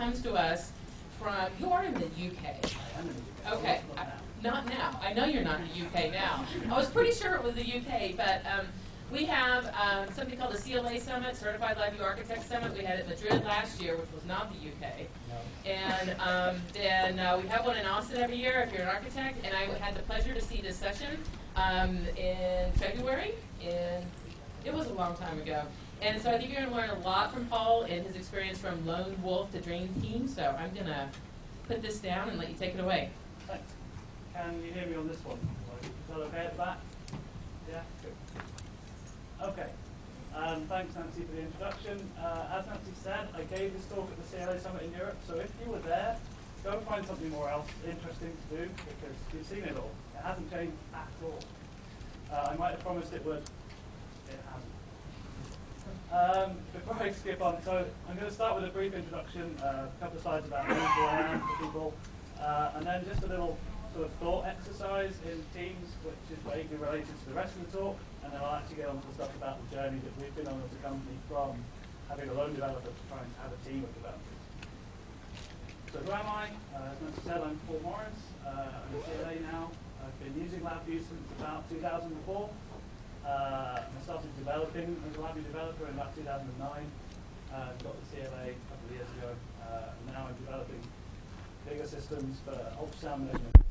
comes to us from, you are in the UK. I am in the UK. Okay, not now. I know you're not in the UK now. I was pretty sure it was the UK, but we have something called the CLA Summit, Certified LabVIEW Architect Summit. We had it in Madrid last year, which was not the UK. No. And then we have one in Austin every year if you're an architect. And I had the pleasure to see this session in February. It was a long time ago. And so I think you're going to learn a lot from Paul and his experience from lone wolf to dream team. So I'm going to put this down and let you take it away. Thanks. Can you hear me on this one? Is that okay at the back? Yeah? Good. Okay. Thanks, Nancy, for the introduction. As Nancy said, I gave this talk at the CLA Summit in Europe, so if you were there, go and find something more else interesting to do, because you've seen it all. It hasn't changed at all. I might have promised it would. It hasn't. Before I skip on, so I'm going to start with a brief introduction, a couple of slides about who I am for people, and then just a little sort of thought exercise in Teams, which is vaguely related to the rest of the talk, and then I'll actually get on to the stuff about the journey that we've been on as a company from having a lone developer to trying to have a team of developers. So who am I? As Nancy said, I'm Paul Morris. I'm a CLA now. I've been using LabVIEW since about 2004. I started developing as a LabVIEW developer in about 2009. Got the CLA a couple of years ago. And now I'm developing bigger systems for ultrasound measurements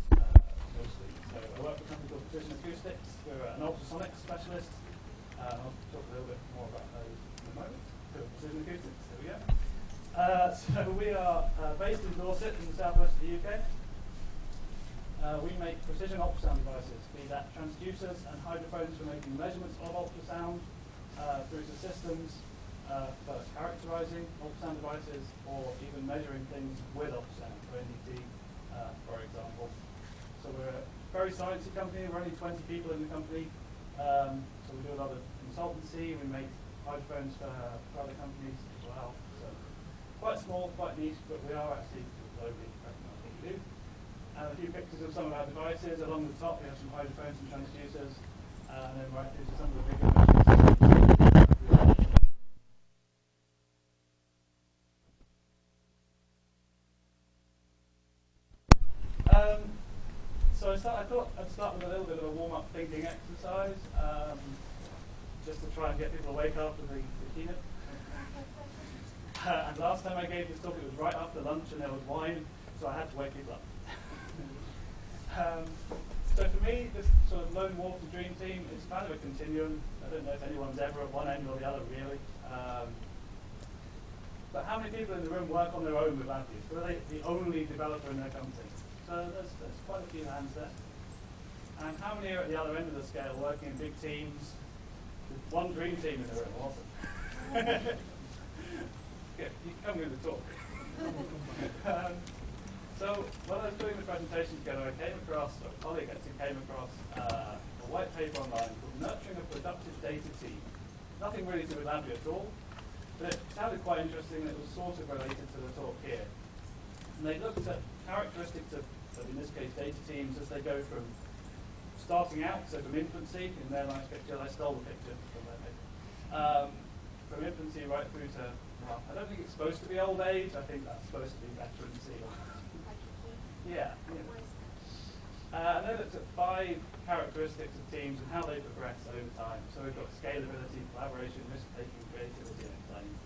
mostly. So I work for a company called Precision Acoustics. We're an ultrasonic specialist. I'll talk a little bit more about those in a moment. So Precision Acoustics, there we go. So we are based in Dorset in the southwest of the UK. We make precision ultrasound devices, be that transducers and hydrophones for making measurements of ultrasound through to systems for characterizing ultrasound devices or even measuring things with ultrasound, for NDT, for example. So we're a very sciencey company. We're only 20 people in the company. So we do a lot of consultancy. We make hydrophones for other companies as well. So quite small, quite niche, but we are actually globally recognized what we do. And a few pictures of some of our devices. Along the top, we have some hydrophones and transducers. And then right through to some of the bigger measurements. So I thought I'd start with a little bit of a warm-up thinking exercise, just to try and get people awake after the keynote. And last time I gave this talk, it was right after lunch, and there was wine, so I had to wake people up. So for me, this sort of lone wolf to dream team is kind of a continuum. I don't know if anyone's ever at one end or the other, really. But how many people in the room work on their own with LabVIEW? So are they the only developer in their company? So there's quite a few hands there. And how many are at the other end of the scale, working in big teams, with one dream team in the room? Awesome. Good, you can come with the talk. So when I was doing the presentation together, a colleague actually came across a white paper online called Nurturing a Productive Data Team. Nothing really to do with LabVIEW at all, but it sounded quite interesting and it was sort of related to the talk here. And they looked at characteristics of, in this case, data teams as they go from starting out, so from infancy, in their nice picture, I stole the picture from their paper, from infancy right through to, well, I don't think it's supposed to be old age, I think that's supposed to be veterancy. Yeah. And then looked at 5 characteristics of teams and how they progress over time. So we've got scalability, collaboration, risk-taking, creativity, and explaining.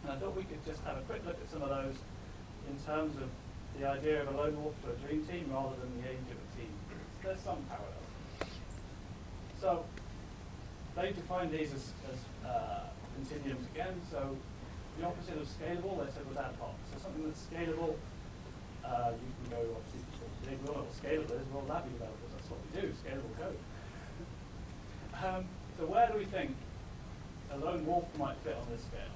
And I thought we could just have a quick look at some of those in terms of the idea of a lone wolf to a dream team rather than the age of a team. There's some parallels. So they define these as continuums again. So the opposite of scalable, they said, was ad hoc. So something that's scalable, you can go obviously big. We all know what scalable is. We're all LabVIEW developers. That's what we do, scalable code. So where do we think a lone wolf might fit on this scale?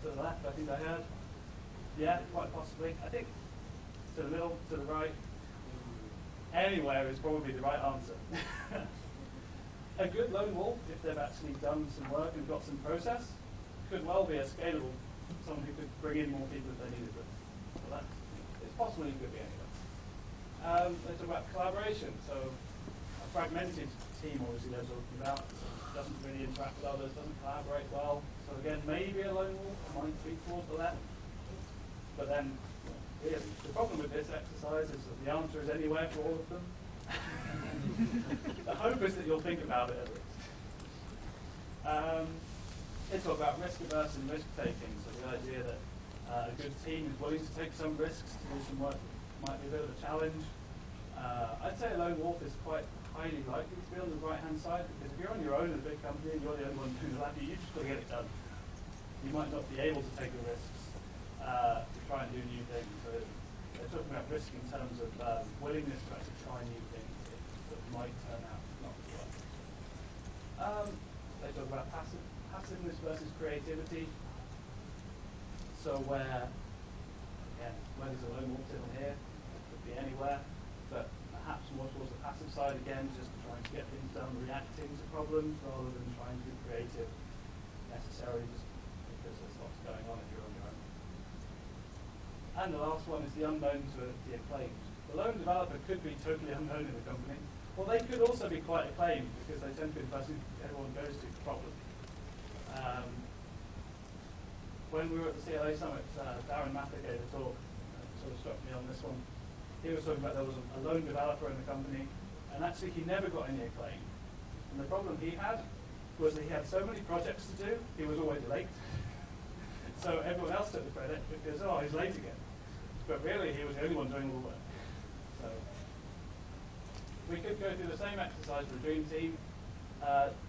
To the left, I think I heard. Yeah, quite possibly. I think to the middle, to the right. Anywhere is probably the right answer. A good lone wolf, if they've actually done some work and got some process, could well be a scalable, someone who could bring in more people if they needed them. So that, it's possible it could be anywhere. Let's talk about collaboration. So a fragmented team, obviously, they're talking about, doesn't really interact with others, doesn't collaborate well. So again, maybe a lone wolf. might be towards the left. But then, really, the problem with this exercise is that the answer is anywhere for all of them. The hope is that you'll think about it at least. They talk about risk averse and risk taking, so the idea that a good team is willing to take some risks to do some work that might be a bit of a challenge. I'd say a lone wolf is quite highly likely to be on the right-hand side, because if you're on your own in a big company and you're the only one doing the LabVIEW, you just got to get it done. You might not be able to take the risks to try and do new things. So they're talking about risk in terms of willingness to actually try new things that might turn out not to work. They talk about passiveness versus creativity. So where there's a lone wolf on here, it could be anywhere, but perhaps more towards the passive side again, just trying to get things done, reacting to problems rather than trying to be creative necessarily just because there's lots going on if you're on your own. And the last one is the unknown to the acclaimed. The lone developer could be totally unknown in the company, or they could also be quite acclaimed because they tend to be the person everyone goes to for problems. When we were at the CLA Summit, Darren Mather gave a talk, sort of struck me on this one. He was talking about there was a lone developer in the company, and actually he never got any acclaim. And the problem he had was that he had so many projects to do, he was always late. So everyone else took the credit because, oh, he's late again. But really, he was the only one doing all the work. So we could go through the same exercise for a dream team.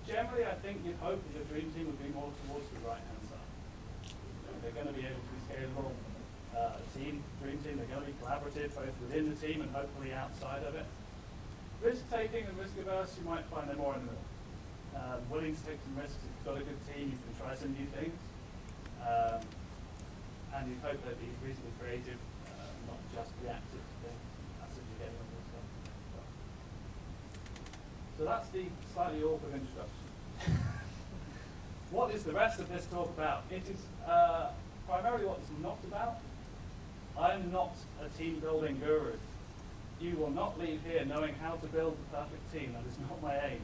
Generally, I think you'd hope that your dream team would be more towards the right-hand side. They're going to be able to be scalable. Dream team, they're going to be collaborative, both within the team and hopefully outside of it. Risk-taking and risk-averse, you might find they're more in the middle. Willing to take some risks. If you've got a good team, you can try some new things. And you'd hope they'd be reasonably creative, not just reactive to things, passively getting on with stuff. So that's the slightly awkward introduction. What is the rest of this talk about? It is primarily what it's not about. I'm not a team building guru. You will not leave here knowing how to build the perfect team. That is not my aim.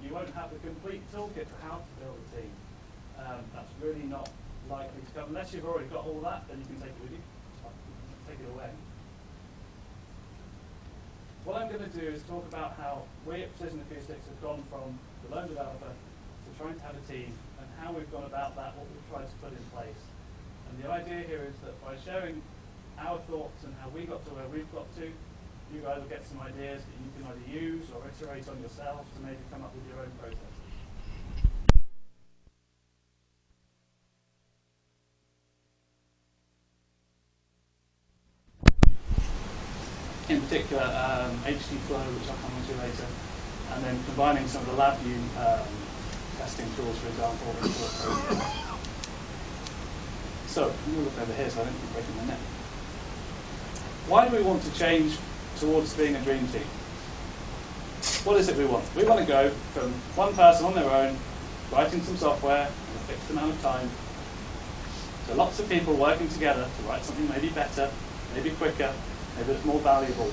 You won't have the complete toolkit for how to build a team. That's really not likely to come. Unless you've already got all that, then you can take it with you. Take it away. What I'm going to do is talk about how we at Precision Acoustics have gone from the lone developer to trying to have a team, and how we've gone about that, what we've tried to put in place. And the idea here is that by sharing our thoughts and how we got to where we've got to, you guys will get some ideas that you can either use or iterate on yourselves to maybe come up with your own processes. In particular, HD flow, which I'll come on to later, and then combining some of the LabVIEW testing tools, for example, into a process. So, I'm going to look over here so I don't keep breaking my neck. Why do we want to change towards being a dream team? What is it we want? We want to go from one person on their own, writing some software in a fixed amount of time, to lots of people working together to write something maybe better, maybe quicker, maybe it's more valuable.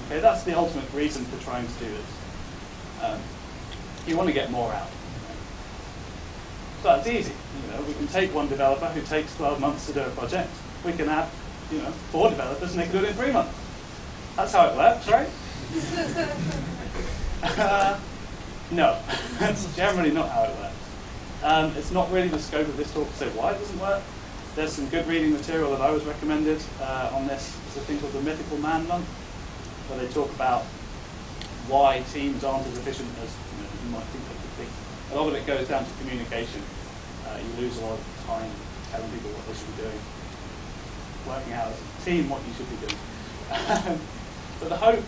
Okay, that's the ultimate reason for trying to do this. You want to get more out. So it's easy. We can take one developer who takes 12 months to do a project. We can have 4 developers and they can do it in 3 months. That's how it works, right? No, that's generally not how it works. It's not really the scope of this talk to say why it doesn't work. There's some good reading material that I was recommended on this. There's a thing called the Mythical Man Month, where they talk about why teams aren't as efficient as you might think they could be. A lot of it goes down to communication. You lose a lot of time telling people what they should be doing, working out as a team what you should be doing. But the hope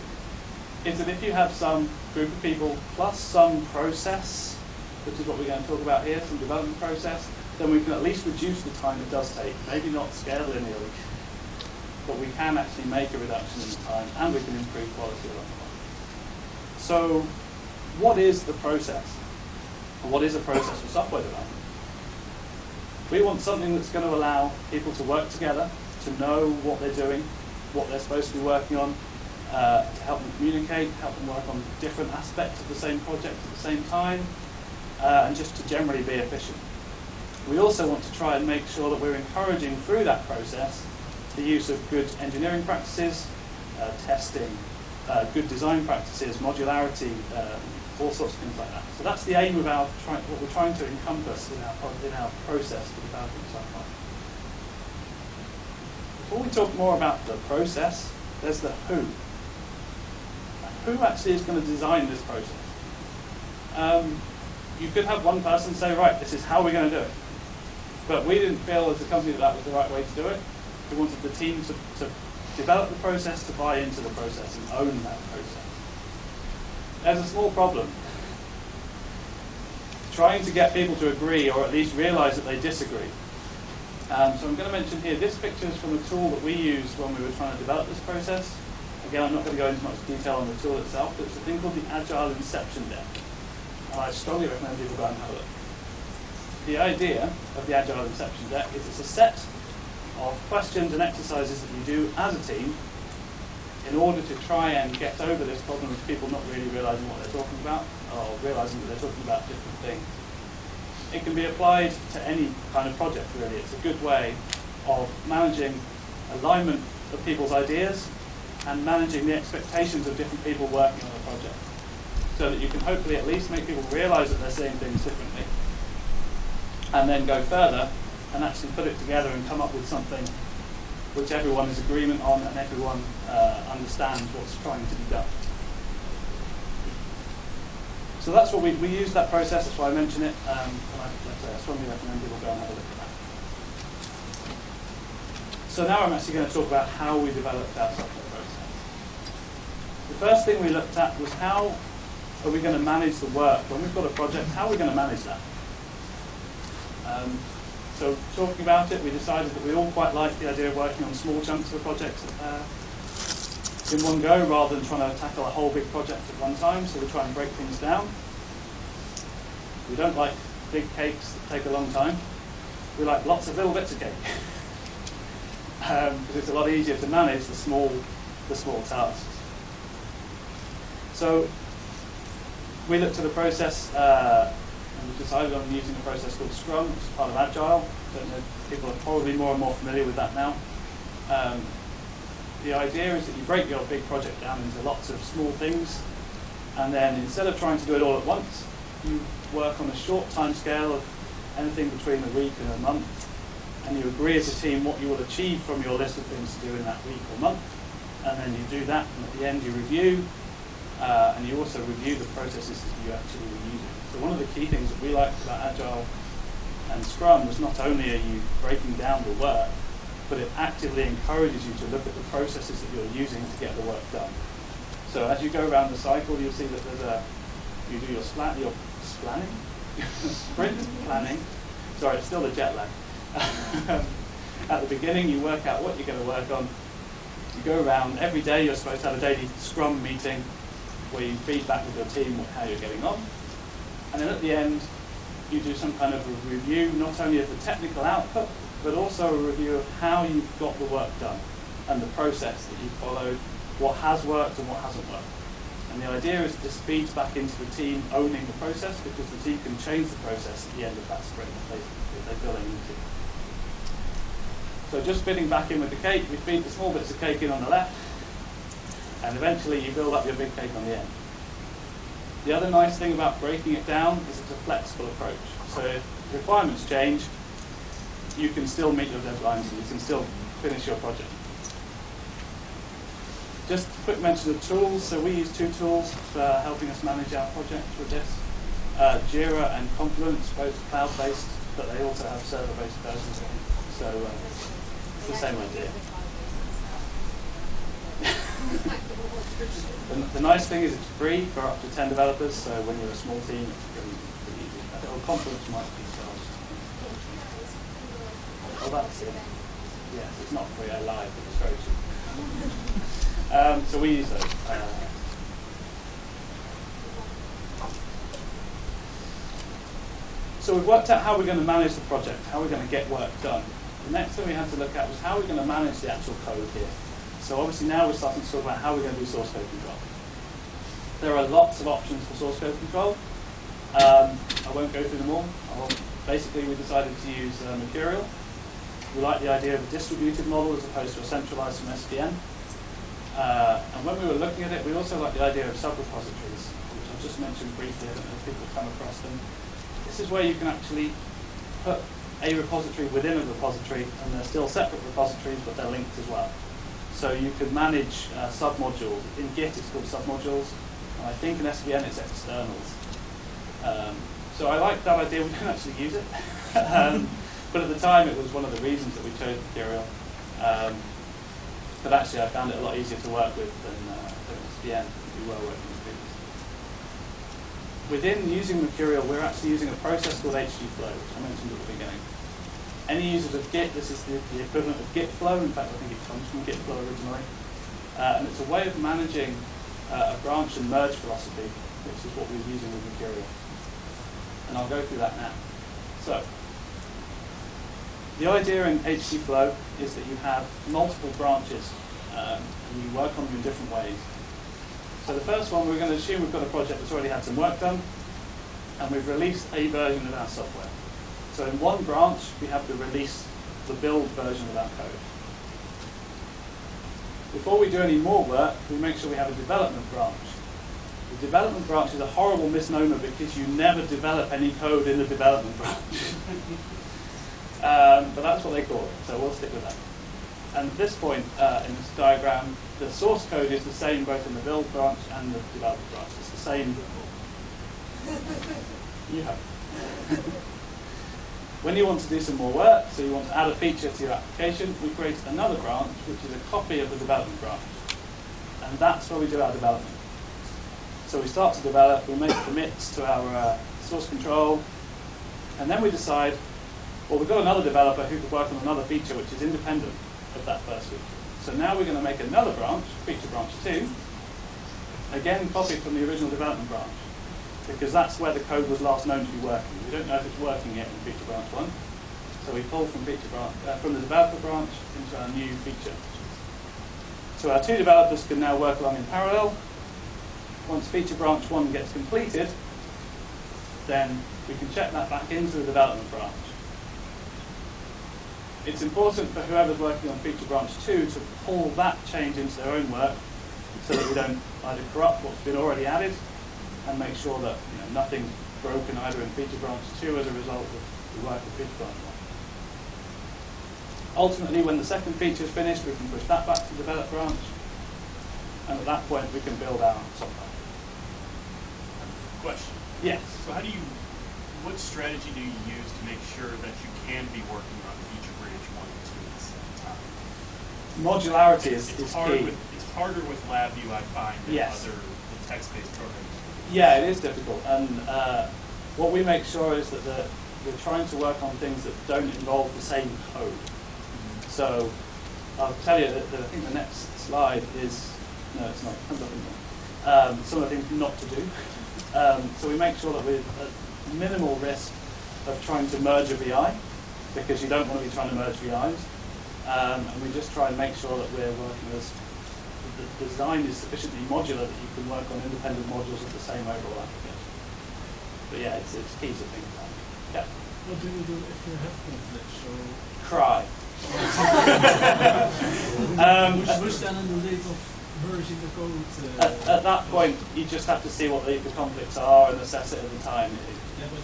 is that if you have some group of people plus some process, which is what we're going to talk about here, some development process, then we can at least reduce the time it does take. Maybe not scale linearly, but we can actually make a reduction in the time, and we can improve quality along the way. So what is the process? What is a process for software development? We want something that's going to allow people to work together, to know what they're doing, what they're supposed to be working on, to help them communicate, help them work on different aspects of the same project at the same time, and just to generally be efficient. We also want to try and make sure that we're encouraging through that process the use of good engineering practices, testing, good design practices, modularity, all sorts of things like that. So that's the aim of what we're trying to encompass in our process for developing software. Before we talk more about the process, there's the who. Who actually is going to design this process? You could have one person say, right, this is how we're going to do it. But we didn't feel as a company that was the right way to do it. We wanted the team to develop the process, to buy into the process and own that process. There's a small problem. Trying to get people to agree or at least realize that they disagree. So I'm going to mention here, this picture is from a tool that we used when we were trying to develop this process. Again, I'm not going to go into much detail on the tool itself, but it's a thing called the Agile Inception deck. And I strongly recommend people go and have a look. The idea of the Agile Inception deck is it's a set of questions and exercises that you do as a team in order to try and get over this problem of people not really realizing what they're talking about, or realizing that they're talking about different things. It can be applied to any kind of project, really. It's a good way of managing alignment of people's ideas and managing the expectations of different people working on a project, so that you can hopefully at least make people realize that they're seeing things differently, and then go further and actually put it together and come up with something which everyone is agreement on and everyone understands what's trying to be done. So that's what we use that process, that's why I mention it, and I strongly recommend people go and have a look at that. So now I'm actually going to talk about how we developed our software process. The first thing we looked at was how are we going to manage the work? When we've got a project, how are we going to manage that? So talking about it, we decided that we all quite like the idea of working on small chunks of a project in one go, rather than trying to tackle a whole big project at one time, so we try and break things down. We don't like big cakes that take a long time. We like lots of little bits of cake. Because it's a lot easier to manage the small tasks. So we looked at the process and we decided on using a process called Scrum, which is part of Agile. I don't know if people are probably more and more familiar with that now. The idea is that you break your big project down into lots of small things, and then instead of trying to do it all at once, you work on a short time scale of anything between a week and a month, and you agree as a team what you will achieve from your list of things to do in that week or month, and then you do that, and at the end you review, and you also review the processes that you actually were using. So one of the key things that we liked about Agile and Scrum was not only are you breaking down the work, but it actively encourages you to look at the processes that you're using to get the work done. So as you go around the cycle, you'll see that you do your sprint planning. Sorry, it's still the jet lag. At the beginning, you work out what you're going to work on. You go around every day. You're supposed to have a daily Scrum meeting where you feedback with your team how you're getting on. And then at the end, you do some kind of a review, not only of the technical output, but also a review of how you've got the work done and the process that you've followed, what has worked and what hasn't worked. And the idea is this feeds back into the team owning the process, because the team can change the process at the end of that sprint if they feel they need to. So just fitting back in with the cake, we feed the small bits of cake in on the left, and eventually you build up your big cake on the end. The other nice thing about breaking it down is it's a flexible approach. So if requirements change, you can still meet your deadlines and you can still finish your project. Just a quick mention of tools. So we use two tools for helping us manage our project with this. Jira and Confluence, both cloud-based, but they also have server-based versions of them. So it's the same idea. The nice thing is it's free for up to 10 developers, so when you're a small team, it's pretty easy. Confluence might be charged. Oh, that's it. Yes, it's not free, I lied, but it's very cheap. So we use those. So we've worked out how we're going to manage the project, how we're going to get work done. The next thing we had to look at was how we're going to manage the actual code here. So obviously now we're starting to talk about how we're going to do source code control. There are lots of options for source code control. I won't go through them all. basically we decided to use Mercurial. We like the idea of a distributed model as opposed to a centralized from SVN. And when we were looking at it, we also like the idea of sub-repositories, which I've just mentioned briefly. I don't know if people come across them. This is where you can actually put a repository within a repository, and they're still separate repositories, but they're linked as well. So you can manage sub-modules. In Git, it's called sub-modules, and I think in SVN, it's externals. So I like that idea. We don't actually use it. But at the time, it was one of the reasons that we chose Mercurial. But actually, I found it a lot easier to work with than SVN. We were working with previously. Within using Mercurial, we're actually using a process called HGFlow, which I mentioned at the beginning. Any users of Git, this is the equivalent of Git flow. In fact, I think it comes from Git flow originally. And it's a way of managing a branch and merge philosophy, which is what we're using with Mercurial. And I'll go through that now. So, the idea in HGFlow is that you have multiple branches, and you work on them in different ways. So the first one, we're going to assume we've got a project that's already had some work done, and we've released a version of our software. So in one branch, we have the release, the build version of our code. Before we do any more work, we make sure we have a development branch. The development branch is a horrible misnomer because you never develop any code in the development branch. But that's what they call it, so we'll stick with that. And at this point in this diagram, the source code is the same both in the build branch and the development branch. It's the same. You have. When you want to do some more work, so you want to add a feature to your application, we create another branch, which is a copy of the development branch. And that's where we do our development. So we start to develop, we make commits to our source control, and then we decide, well, we've got another developer who could work on another feature which is independent of that first feature. So now we're going to make another branch, feature branch 2, again copied from the original development branch, because that's where the code was last known to be working. We don't know if it's working yet in feature branch 1. So we pull from feature branch, from the developer branch into our new feature. So our two developers can now work along in parallel. Once feature branch 1 gets completed, then we can check that back into the development branch. It's important for whoever's working on feature branch 2 to pull that change into their own work so that we don't either corrupt what's been already added and make sure that nothing's broken either in feature branch 2 as a result of the work of feature branch 1. Ultimately, when the second feature is finished, we can push that back to the develop branch, and at that point we can build our software. Question. Yes. So what strategy do you use to make sure that you can be working on feature branch 1 and 2 at the same time? Modularity is it's key. It's harder with LabVIEW, I find, than Yes. other text-based programs. Yeah, it is difficult. And what we make sure is that we're trying to work on things that don't involve the same code. So I'll tell you that I think the next slide is, no, it's not. Some of the things not to do. So we make sure that we're at minimal risk of trying to merge a VI, because you don't want to be trying to merge VIs. And we just try and make sure that we're working as the design is sufficiently modular that you can work on independent modules of the same overall application. But yeah, it's key to think about. Yeah. What do you do if you have conflicts? So Cry. which then in the late of merging the code? At that point, you just have to see what the conflicts are and assess it at the time. Yeah, but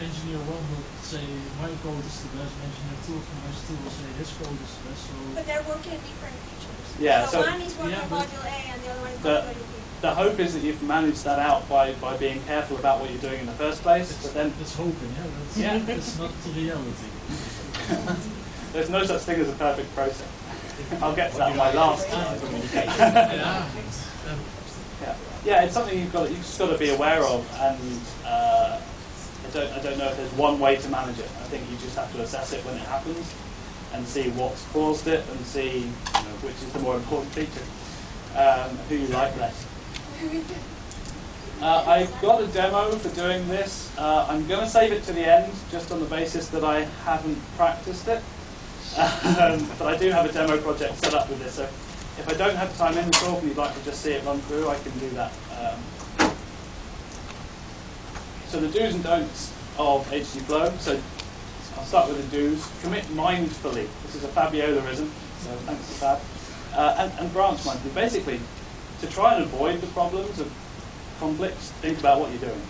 engineer 1 will say my code is the best, engineer 2 from us 2 will say his code is the best. So But they're working at different features. Yeah, so so one is working on module A and the other one is the- working on module B. The hope is that you've managed that out by being careful about what you're doing in the first place, but then that's hoping, yeah. Yeah. That's not the reality. there's no such thing as a perfect process. I'll get to that on my last slide. Yeah, it's something you've just got to be aware of, and I don't know if there's one way to manage it. I think you just have to assess it when it happens and see what's caused it and see which is the more important feature, who you like less. I've got a demo for doing this. I'm going to save it to the end just on the basis that I haven't practiced it. But I do have a demo project set up with this, so if I don't have time in the talk and you'd like to just see it run through, I can do that. So the do's and don'ts of HT Flow. So I'll start with the do's. Commit mindfully. This is a Fabiola-ism, so thanks to Fab. And branch mindfully. Basically, to try and avoid the problems of conflicts, think about what you're doing.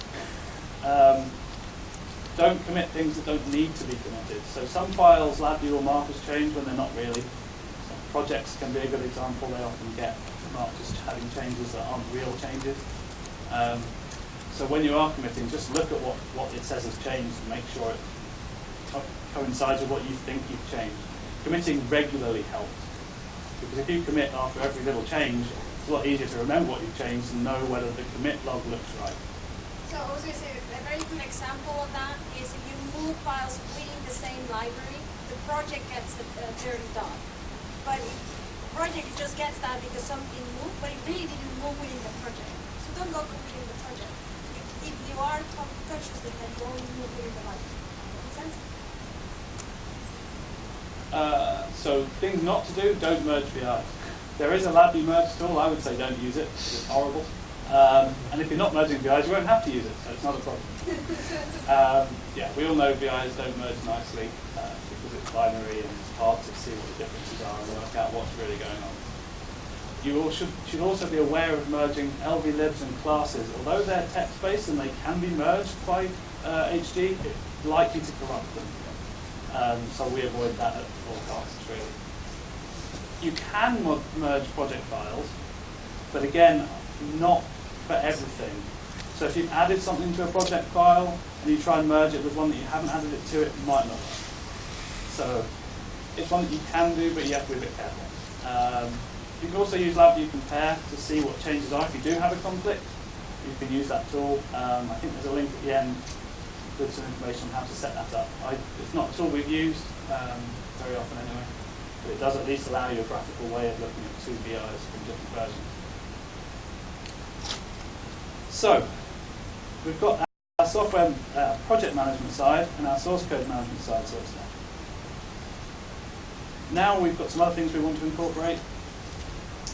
Don't commit things that don't need to be committed. So some files, LabVIEW will mark as change when they're not really. Some projects can be a good example. They often get marked as having changes that aren't real changes. So when you are committing, just look at what it says has changed and make sure it coincides with what you think you've changed. Committing regularly helps. Because if you commit after every little change, it's a lot easier to remember what you've changed and know whether the commit log looks right. So I was going to say, a very good example of that is if you move files within the same library, the project gets a dirty dot. But the project just gets that because something moved, but it really didn't move within the project. So don't go committing the project. If you are conscious that you only move within the library. Make sense? So things not to do, don't merge VIs. There is a LabVIEW merge tool. I would say don't use it. It's horrible. And if you're not merging VIs, you won't have to use it, so it's not a problem. Yeah, we all know VIs don't merge nicely because it's binary and it's hard to see what the differences are and work out what's really going on. You all should also be aware of merging LV-libs and classes. Although they're text-based and they can be merged by HD, it's likely to corrupt them. So we avoid that at all costs, really. You can merge project files, but again, not for everything. So if you've added something to a project file and you try and merge it with one that you haven't added it to, it might not work. So it's one that you can do, but you have to be a bit careful. You can also use LabVIEW Compare to see what changes are. If you do have a conflict, you can use that tool. I think there's a link at the end with some information on how to set that up. It's not a tool we've used very often anyway, but it does at least allow you a graphical way of looking at two VIs from different versions. So, we've got our software project management side and our source code management side, so to say. Now we've got some other things we want to incorporate.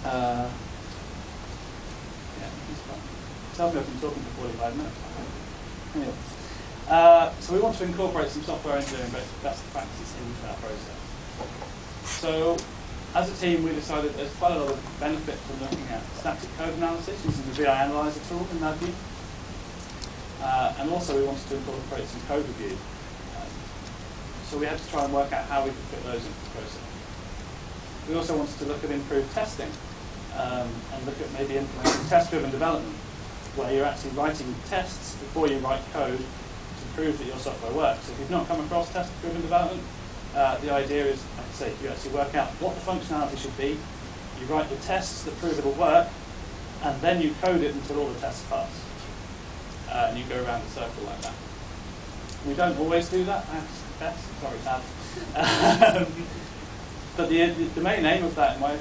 Yeah, tell me I've been talking for 45 minutes. Anyway. So we want to incorporate some software engineering best practices into our process. So, as a team, we decided there's quite a lot of benefit from looking at static code analysis using the VI Analyzer tool in LabVIEW. And also we wanted to incorporate some code review. So we had to try and work out how we could fit those into the process. We also wanted to look at improved testing and look at maybe implementing test-driven development, where you're actually writing tests before you write code to prove that your software works. So if you've not come across test-driven development, the idea is, like I say, you actually work out what the functionality should be, you write the tests that prove it'll work, and then you code it until all the tests pass. And you go around the circle like that. We don't always do that, I have to confess. Sorry, Tab. But the main aim of that, I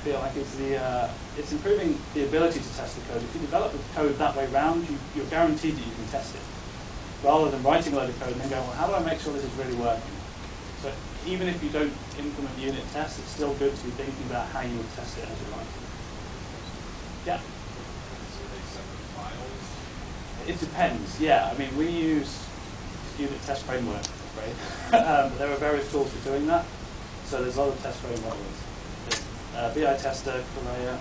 feel like, is it's improving the ability to test the code. If you develop the code that way round, you're guaranteed that you can test it, rather than writing a load of code and then going, well, how do I make sure this is really working? So even if you don't implement unit tests, it's still good to be thinking about how you would test it as you write. Yeah? It depends, yeah. I mean, we use unit test framework, right? There are various tools for doing that. So there's a lot of test frameworks. There's BI Tester, Korea,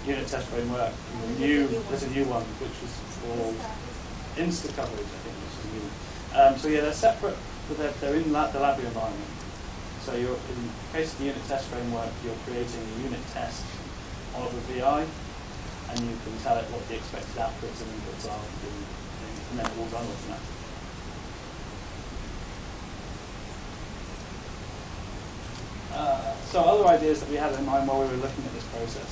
unit test framework. There's a new one which was called Insta Coverage, I think, which is new. So yeah, they're separate, but they're in the LabVIEW environment. So in the case of the unit test framework, you're creating a unit test of a VI, and you can tell it what the expected outputs and inputs are, and then it will run automatically. So other ideas that we had in mind while we were looking at this process.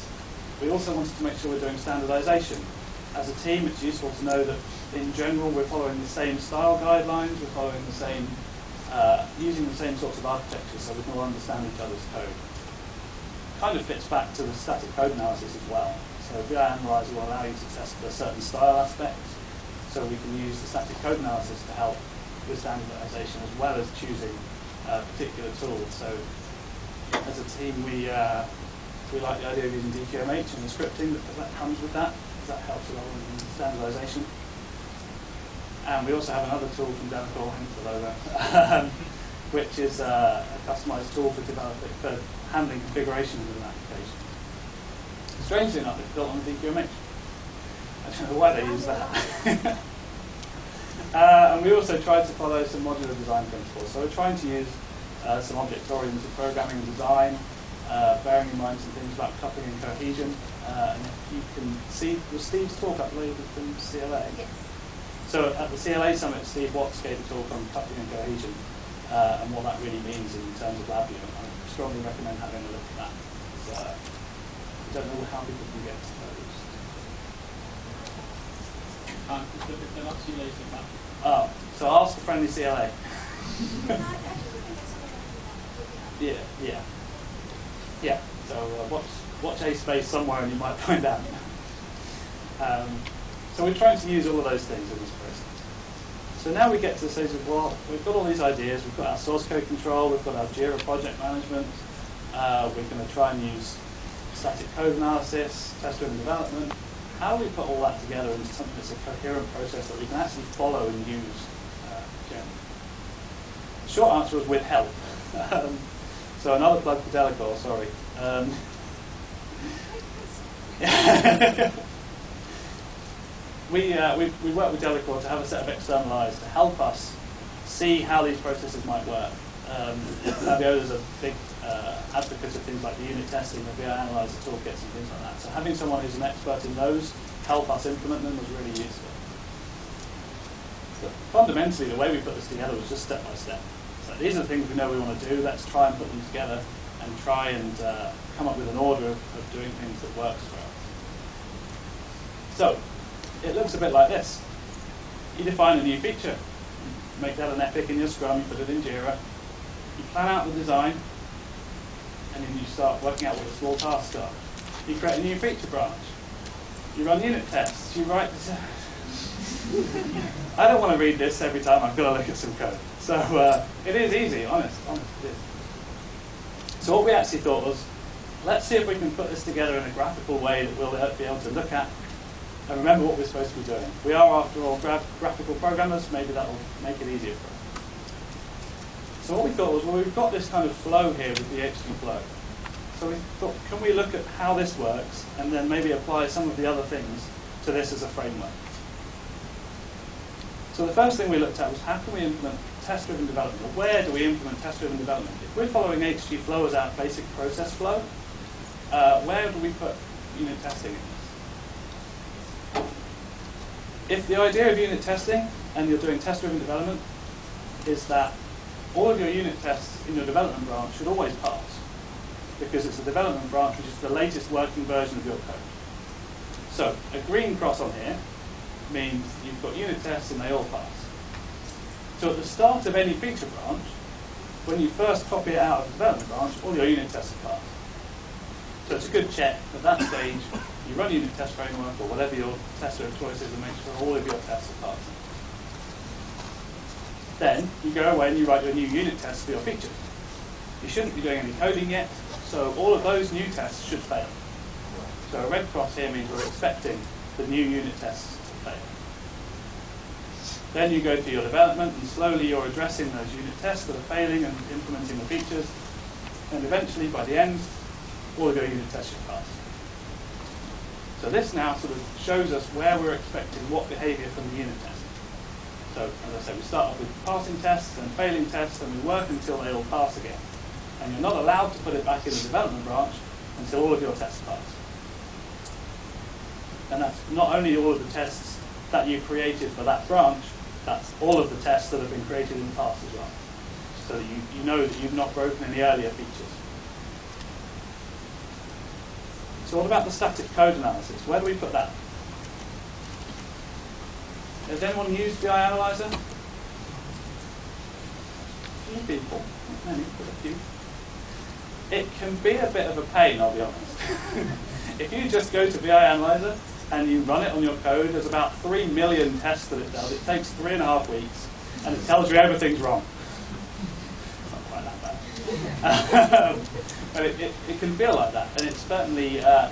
We also wanted to make sure we're doing standardization. As a team, it's useful to know that in general we're following the same style guidelines, we're following the same, using the same sorts of architecture so we can all understand each other's code. Kind of fits back to the static code analysis as well. So VI Analyzer will allow you to test for certain style aspects, so we can use the static code analysis to help with standardization as well as choosing particular tools. So as a team, we like the idea of using DQMH and the scripting that comes with that, because that helps a lot in standardization. And we also have another tool from Delacorp, hence the logo, which is a customized tool for handling configurations of an application. Strangely enough, it's built on DQMH. I don't know why they use that. And we also tried to follow some modular design principles. So we're trying to use some object-oriented programming and design, bearing in mind some things about coupling and cohesion. And if you can see, was Steve's talk uploaded from CLA? Yes. So at the CLA Summit, Steve Watts gave a talk on coupling and cohesion and what that really means in terms of LabVIEW. I strongly recommend having a look at that. So, I don't know how people can get to those. Just look at the last CLA summit. Oh, so ask a friendly CLA. Yeah. So watch A space somewhere and you might find out. So we're trying to use all of those things in this process. So now we get to the stage of, well, we've got all these ideas, we've got our source code control, we've got our Jira project management, we're going to try and use static code analysis, test-driven development. How do we put all that together into something that's a coherent process that we can actually follow and use generally? The short answer was with help. So another plug for Delacorp, sorry. We work with Delacorp to have a set of external eyes to help us see how these processes might work. LabVIEW is a big advocate of things like the unit testing, the VI analyzer toolkits and things like that. So having someone who's an expert in those help us implement them was really useful. So fundamentally, the way we put this together was just step by step. So these are the things we know we want to do. Let's try and put them together and try and come up with an order of doing things that works for us. So it looks a bit like this. You define a new feature. You make that an epic in your Scrum, you put it in Jira. You plan out the design, and then you start working out what the small tasks are. You create a new feature branch. You run unit tests. You write this. I don't want to read this every time I've got to look at some code. So it is easy, honest it is. So what we actually thought was, let's see if we can put this together in a graphical way that we'll be able to look at and remember what we're supposed to be doing. We are, after all, graphical programmers. Maybe that will make it easier for us. So what we thought was, well, we've got this kind of flow here with the HT flow. So we thought, can we look at how this works and then maybe apply some of the other things to this as a framework? So the first thing we looked at was, how can we implement test-driven development? Or where do we implement test-driven development? If we're following HT flow as our basic process flow, where do we put unit testing in this? If the idea of unit testing, and you're doing test-driven development, is that all of your unit tests in your development branch should always pass, because it's a development branch which is the latest working version of your code. So a green cross on here means you've got unit tests and they all pass. So at the start of any feature branch, when you first copy it out of the development branch, all your unit tests are passed. So it's a good check. At that stage, you run unit test framework or whatever your tester of choice is and make sure all of your tests are passing. Then you go away and you write your new unit tests for your feature. You shouldn't be doing any coding yet, so all of those new tests should fail. So a red cross here means we're expecting the new unit tests to fail. Then you go through your development and slowly you're addressing those unit tests that are failing and implementing the features. And eventually, by the end, all of your unit tests should pass. So this now sort of shows us where we're expecting what behavior from the unit test. So, as I said, we start off with passing tests and failing tests, and we work until they all pass again. And you're not allowed to put it back in the development branch until all of your tests pass. And that's not only all of the tests that you created for that branch, that's all of the tests that have been created in the past as well. So that you know that you've not broken any earlier features. So what about the static code analysis? Where do we put that? Has anyone used VI Analyzer? A few people, not many, but a few. It can be a bit of a pain, I'll be honest. If you just go to VI Analyzer and you run it on your code, there's about 3 million tests that it does. It takes 3.5 weeks, and it tells you everything's wrong. It's not quite that bad. But it can feel like that, and it's certainly a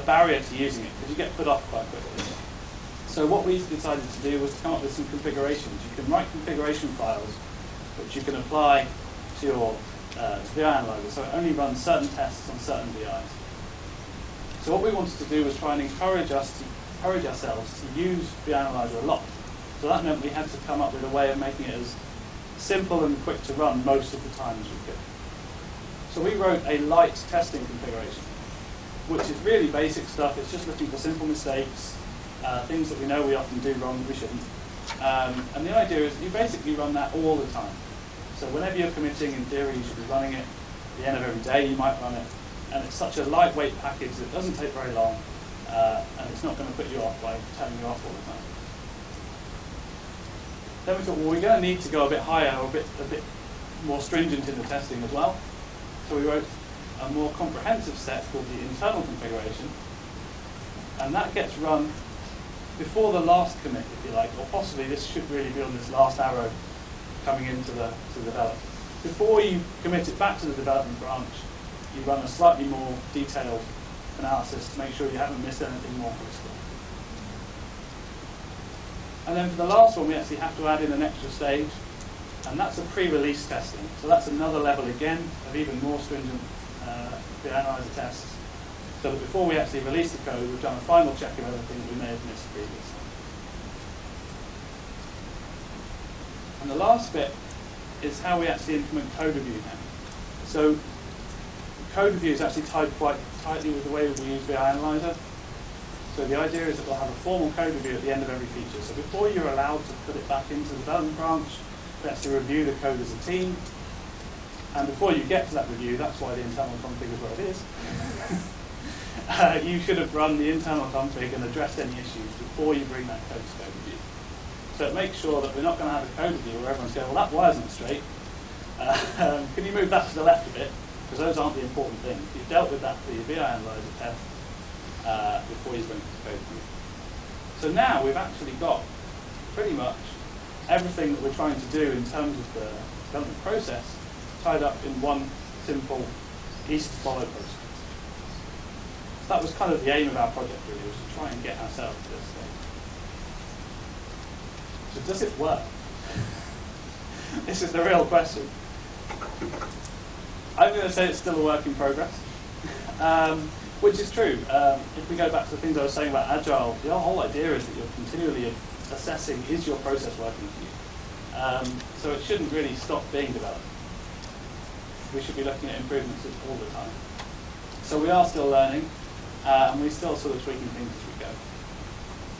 barrier to using it, because you get put off quite quickly. So what we decided to do was to come up with some configurations. You can write configuration files which you can apply to your VI analyzer, so it only runs certain tests on certain VIs. So what we wanted to do was try and encourage ourselves to use VI analyzer a lot. So that meant we had to come up with a way of making it as simple and quick to run most of the time as we could. So we wrote a light testing configuration, which is really basic stuff. It's just looking for simple mistakes, things that we know we often do wrong that we shouldn't. And the idea is you basically run that all the time. So whenever you're committing, in theory, you should be running it. At the end of every day, you might run it. And it's such a lightweight package that it doesn't take very long, and it's not going to put you off by turning you off all the time. Then we thought, well, we're going to need to go a bit higher, or a bit more stringent in the testing as well. So we wrote a more comprehensive set called the internal configuration, and that gets run before the last commit, if you like, or possibly this should really be on this last arrow coming into the development. Before you commit it back to the development branch, you run a slightly more detailed analysis to make sure you haven't missed anything more critical. And then for the last one, we actually have to add in an extra stage, and that's a pre-release testing. So that's another level again of even more stringent VI analyzer tests, so that before we actually release the code, we've done a final check of everything that we may have missed previously. And the last bit is how we actually implement code review now. So code review is actually tied quite tightly with the way we use VI analyzer. So the idea is that we'll have a formal code review at the end of every feature. So before you're allowed to put it back into the development branch, we actually review the code as a team. And before you get to that review, that's why the internal config is where it is. You should have run the internal config and addressed any issues before you bring that code to code review. So it makes sure that we're not going to have a code review where everyone's going, well, that wire's not straight. Can you move that to the left a bit? Because those aren't the important things. You've dealt with that for your VI analyzer test before you bring it to code review. So now we've actually got pretty much everything that we're trying to do in terms of the development process tied up in one simple, easy-to-follow process. So that was kind of the aim of our project, really, was to try and get ourselves to this stage. So does it work? This is the real question. I'm going to say it's still a work in progress, which is true. If we go back to the things I was saying about Agile, the whole idea is that you're continually assessing, is your process working for you? So it shouldn't really stop being developed. We should be looking at improvements all the time. So we are still learning, and we're still sort of tweaking things as we go.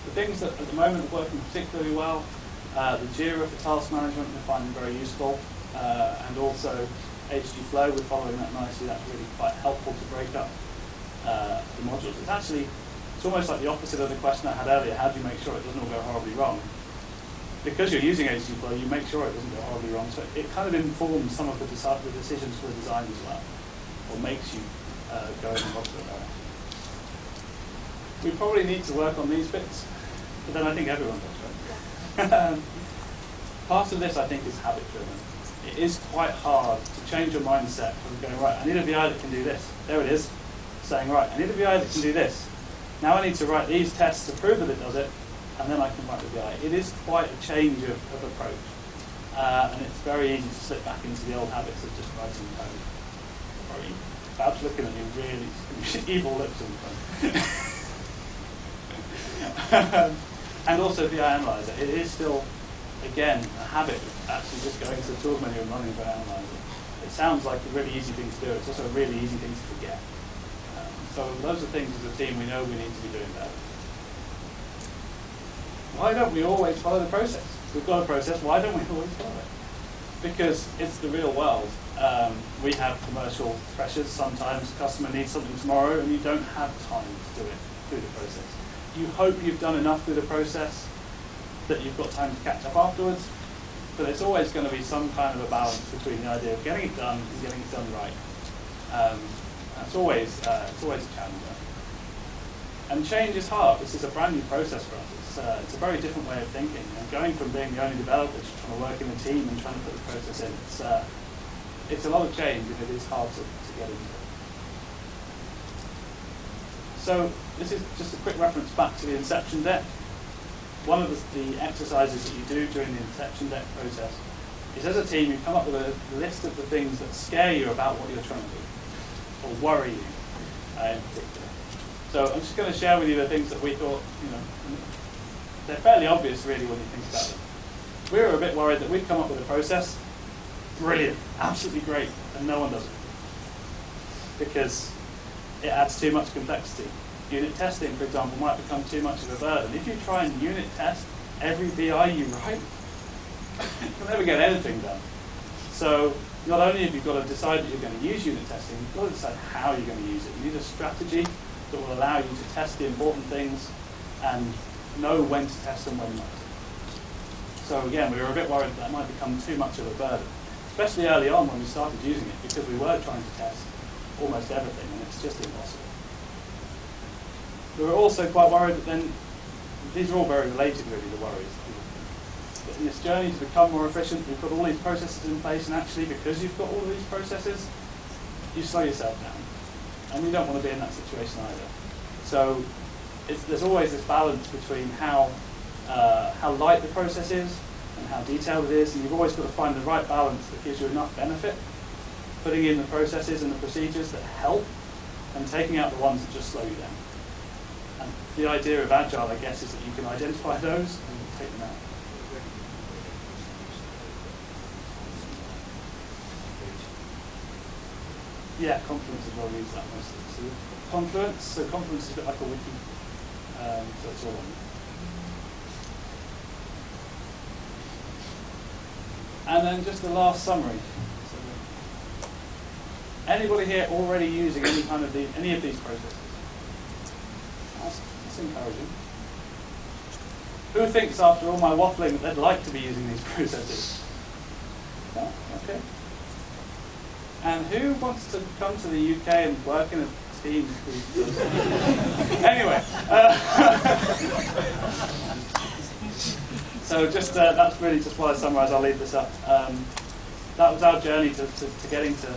The things that at the moment are working particularly well, the Jira for task management we're finding very useful, and also HG Flow, we're following that nicely. That's really quite helpful to break up the modules. It's almost like the opposite of the question I had earlier, how do you make sure it doesn't all go horribly wrong? Because you're using HG Flow, you make sure it doesn't go horribly wrong, so it kind of informs some of the decisions for the design as well, or makes you go in the opposite direction. We probably need to work on these bits, but then I think everyone does, right? Part of this, I think, is habit-driven. It is quite hard to change your mindset from going, right, I need a VI that can do this. There it is, saying, right, I need a VI that can do this. Now I need to write these tests to prove that it does it, and then I can write the VI. It is quite a change of approach, and it's very easy to slip back into the old habits of just writing code. Sorry, Bab's looking at me really evil lips in front. And also VI Analyzer. It is still, again, a habit of actually just going to the tools menu and running VI Analyzer. It sounds like a really easy thing to do. It's also a really easy thing to forget. So those are things as a team we know we need to be doing better. Why don't we always follow the process? We've got a process, why don't we always follow it? Because it's the real world. We have commercial pressures. Sometimes the customer needs something tomorrow and you don't have time to do it through the process. You hope you've done enough through the process that you've got time to catch up afterwards, but it's always going to be some kind of a balance between the idea of getting it done and getting it done right. It's always a challenge. And change is hard. This is a brand new process for us. It's a very different way of thinking. And going from being the only developer to trying to work in a team and trying to put the process in, it's a lot of change and it is hard to get into. So this is just a quick reference back to the Inception deck. one of the exercises that you do during the inception deck process is, as a team, you come up with a list of the things that scare you about what you're trying to do, or worry you in particular. So I'm just going to share with you the things that we thought, they're fairly obvious really when you think about them. We were a bit worried that we'd come up with a process, brilliant, absolutely great, and no one does it. Because it adds too much complexity. Unit testing, for example, might become too much of a burden. If you try and unit test every BI you write, you'll never get anything done. So not only have you got to decide that you're going to use unit testing, you've got to decide how you're going to use it. You need a strategy that will allow you to test the important things and know when to test and when not to. So again, we were a bit worried that might become too much of a burden, especially early on when we started using it, because we were trying to test almost everything, and it's just impossible. We were also quite worried that then, these are all very related really, the worries. But in this journey to become more efficient, you've got all these processes in place, and actually because you've got all of these processes, you slow yourself down. And we don't want to be in that situation either. So there's always this balance between how light the process is and how detailed it is, and you've always got to find the right balance that gives you enough benefit, putting in the processes and the procedures that help, and taking out the ones that just slow you down. And the idea of Agile, I guess, is that you can identify those and take them out. Yeah, Confluence is where we use that mostly. So Confluence is a bit like a wiki, so it's all on there. And then just the last summary. So, anybody here already using any of these processes? That's encouraging. Who thinks, after all my waffling, that they'd like to be using these processes? No? Okay. And who wants to come to the UK and work in a team? Anyway. So just that's really just while I summarise, I'll leave this up. That was our journey to getting to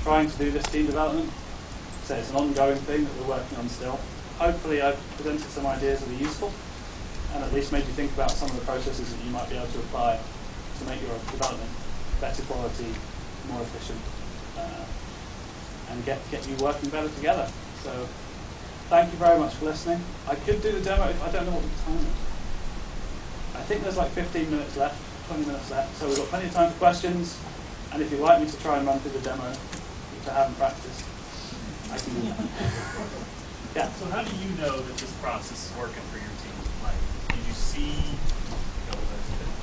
trying to do this team development. So it's an ongoing thing that we're working on still. Hopefully I've presented some ideas that are useful and at least made you think about some of the processes that you might be able to apply to make your development better quality, more efficient, and get you working better together. So thank you very much for listening. I could do the demo if I don't know what the time is. I think there's like 15 minutes left, 20 minutes left, so we've got plenty of time for questions, and if you'd like me to try and run through the demo, which I haven't practiced, I can do that. Yeah. So how do you know that this process is working for your team? Like, did you see the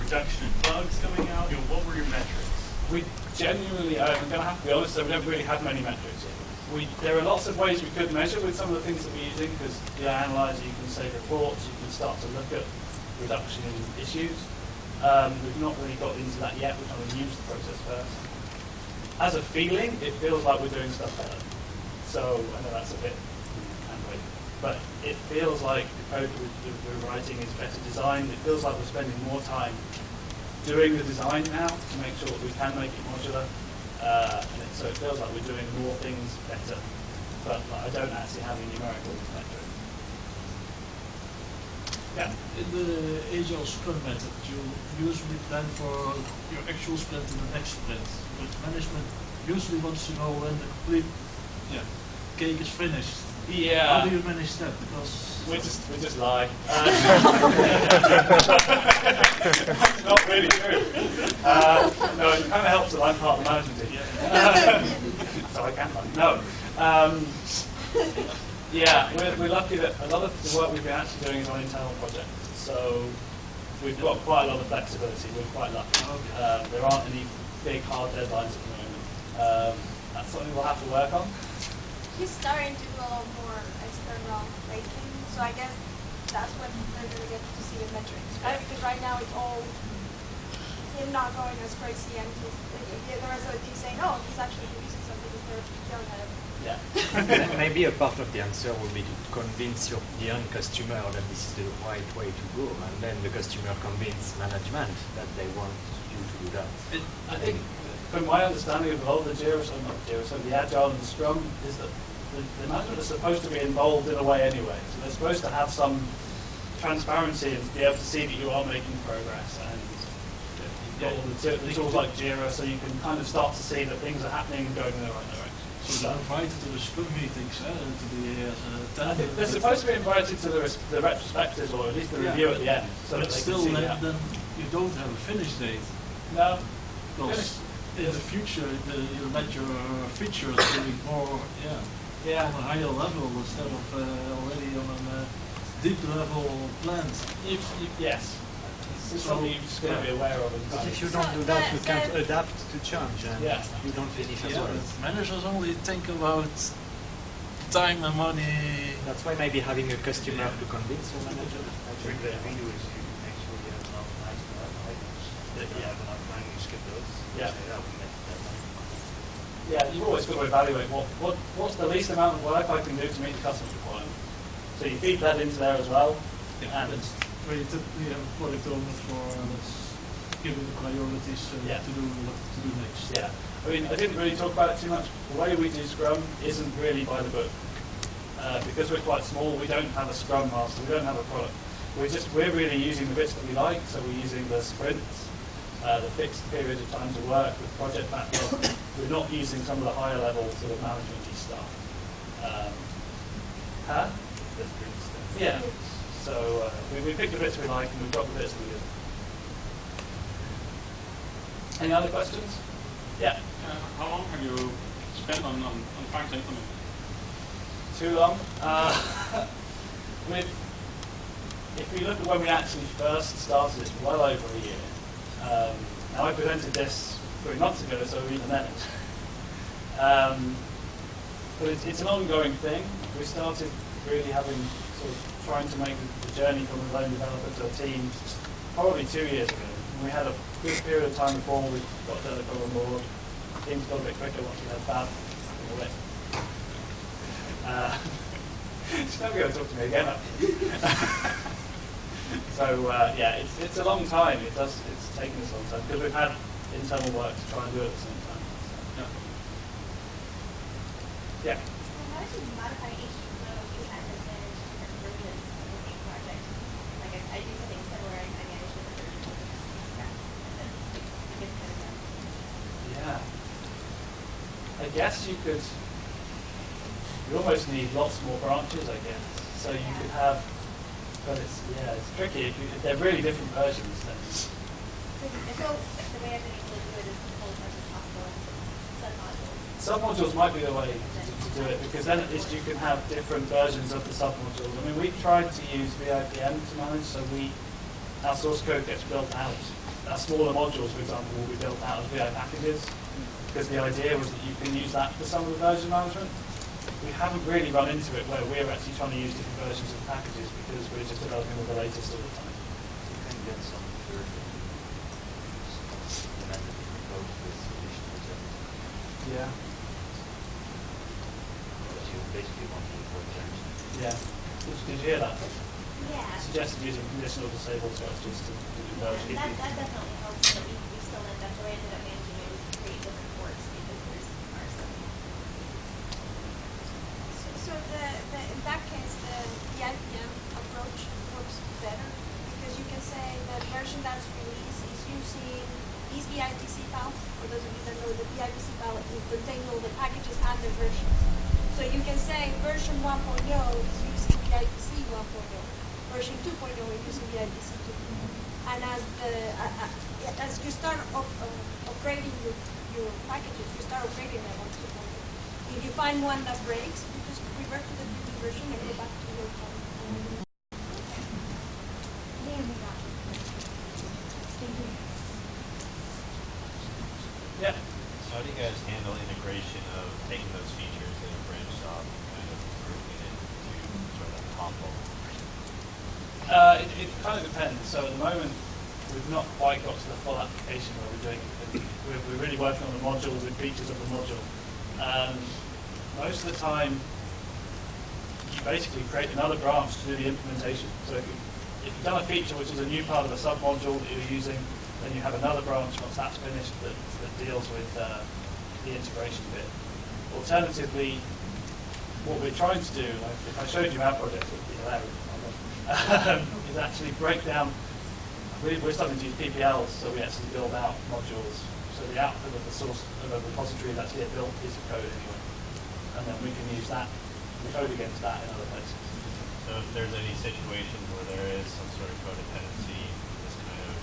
reduction in bugs coming out? What were your metrics? We genuinely, I'm going to have to be honest, so we don't really have many metrics. There are lots of ways we could measure with some of the things that we're using, because the analyzer, you can save reports, you can start to look at reduction in issues. We've not really got into that yet. We're trying to use the process first. As a feeling, it feels like we're doing stuff better. So I know that's a bit hand-wavy, but it feels like the code we're writing is better designed. It feels like we're spending more time doing the design now to make sure that we can make it modular. So it feels like we're doing more things better, but I don't actually have a numerical metric. Yeah. In the Agile Scrum method, you usually plan for your actual sprint and the next sprint. But management usually wants to know when the complete cake is finished. Yeah. How do you manage that? Because we just lie. Not really true. No, it kind of helps that I'm part of the management team. So I can lie. No. Yeah, we're lucky that a lot of the work we've been actually doing is on internal projects. So we've got quite a lot of flexibility. We're quite lucky. There aren't any big hard deadlines at the moment. That's something we'll have to work on. You're starting to do a lot more external lately, so I guess that's when they're going to get to see the metrics, right? Because right now it's all him not going as crazy, and the rest of the team saying, "Oh, he's actually producing something instead of yelling at him." Yeah. Maybe a part of the answer will be to convince the end customer that this is the right way to go, and then the customer convince management that they want you to do that. I think, from my understanding of all the Jira, the Agile and the Scrum, is that the management is supposed to be involved in a way anyway. So they're supposed to have some transparency and be able to see that you are making progress. And you've got all the tools like Jira, so you can kind of start to see that things are happening and going in the right direction. So they're invited to the Scrum meetings, to the I think they're supposed to be invited to the retrospectives, or at least the review at the end, so but that they still, can see then you don't have a finish date. No. Because in the future, you let your features be more, Yeah. on a higher level instead of already on a deep level planned. Yes. It's something you've just got to be aware of. But if you don't do that, you can't adapt to change, and Yeah. you don't finish as Yeah, well. but managers only think about time and money. That's why maybe having a customer to convince your manager. Trick that we do is you make sure you have enough nice items, that you have enough time to skip those. Yeah. Say, we met that time. Yeah, you've always got to evaluate what's the least amount of work I can do to meet the customer's requirement. So you feed that into there as well. Yeah, And that's where you typically have a product owner for giving the priorities Yeah. to do what to do next. yeah, I mean, I didn't really talk about it too much. The way we do Scrum isn't really by the book. Because we're quite small, we don't have a Scrum Master, we don't have a product. We're really using the bits that we like, so we're using the sprints, the fixed period of time to work, the project backlog. We're not using some of the higher level sort of management-y stuff. The sprint stuff. Yeah. So we pick the bits we like and we've got the bits we do. Any other questions? Yeah. How long have you spent on trying to implement? Too long. If we look at when we actually first started, it's well over a year. Now I presented this 3 months ago, so even then. But it's an ongoing thing. We started really having sort of trying to make the journey from a lone developer to a team probably 2 years ago. And we had a good period of time before we got developer on board. Things got a bit quicker once we had Fab. She's never going to talk to me again. So yeah, it's a long time. It's taken us a long time because we've had internal work to try and do it at the same time. So. Yeah. How did you modify each mode you had to manage different versions of the same project? Like I do something similar, I manage different versions of the same stuff, and then it gets kind of done. Yeah. I guess you could. You almost need lots more branches, I guess. So you could have, but it's tricky. If they're really different versions, then. So the way I've been able to do it is to pull as much as possible into sub-modules. Submodules might be the way to do it because then at least you can have different versions of the submodules. I mean, we've tried to use VIPM to manage, so our source code gets built out. Our smaller modules, for example, will be built out as VI packages because the idea was that you can use that for some of the version management. We haven't really run into it where we're actually trying to use different versions of packages because we're just developing with the latest all the time. You can get some third implemented in the code with additional changes. Yeah. But you basically want to import changes. Yeah. Did you hear that? Yeah. Suggested using conditional disable strategies to do version. That definitely helps, but we still end up, the way I ended up managing it was to create different ports because there are some. So in that case, the IPM approach works better because you can say that version that's released is using these VIPC file. For those of you that know, the VIPC file will contain all the packages and the versions. So you can say version 1.0 is using VIPC 1.0, version 2.0 is using VIPC 2.0. And as you start upgrading your packages, you start upgrading them on 2.0. If you find one that breaks, you just revert to the previous version and go back to your phone. There we go. Thank you. Yeah. So how do you guys handle integration of taking those features that are branched off and kind of grouping it into sort of a combo? It kind of depends. So at the moment, we've not quite got to the full application where we're doing it. We're really working on the modules and features of the module. Most of the time, you basically create another branch to do the implementation. So if you've done a feature which is a new part of a sub-module that you're using, then you have another branch once that's finished that deals with the integration bit. Alternatively, what we're trying to do, like if I showed you our project, it would be hilarious. is actually break down. We're starting to use PPLs, so we actually build out modules. So the output of the source of a repository is actually a built piece of code anyway. And then we can use that, the code against that in other places. So if there's any situation where there is some sort of codependency, this kind of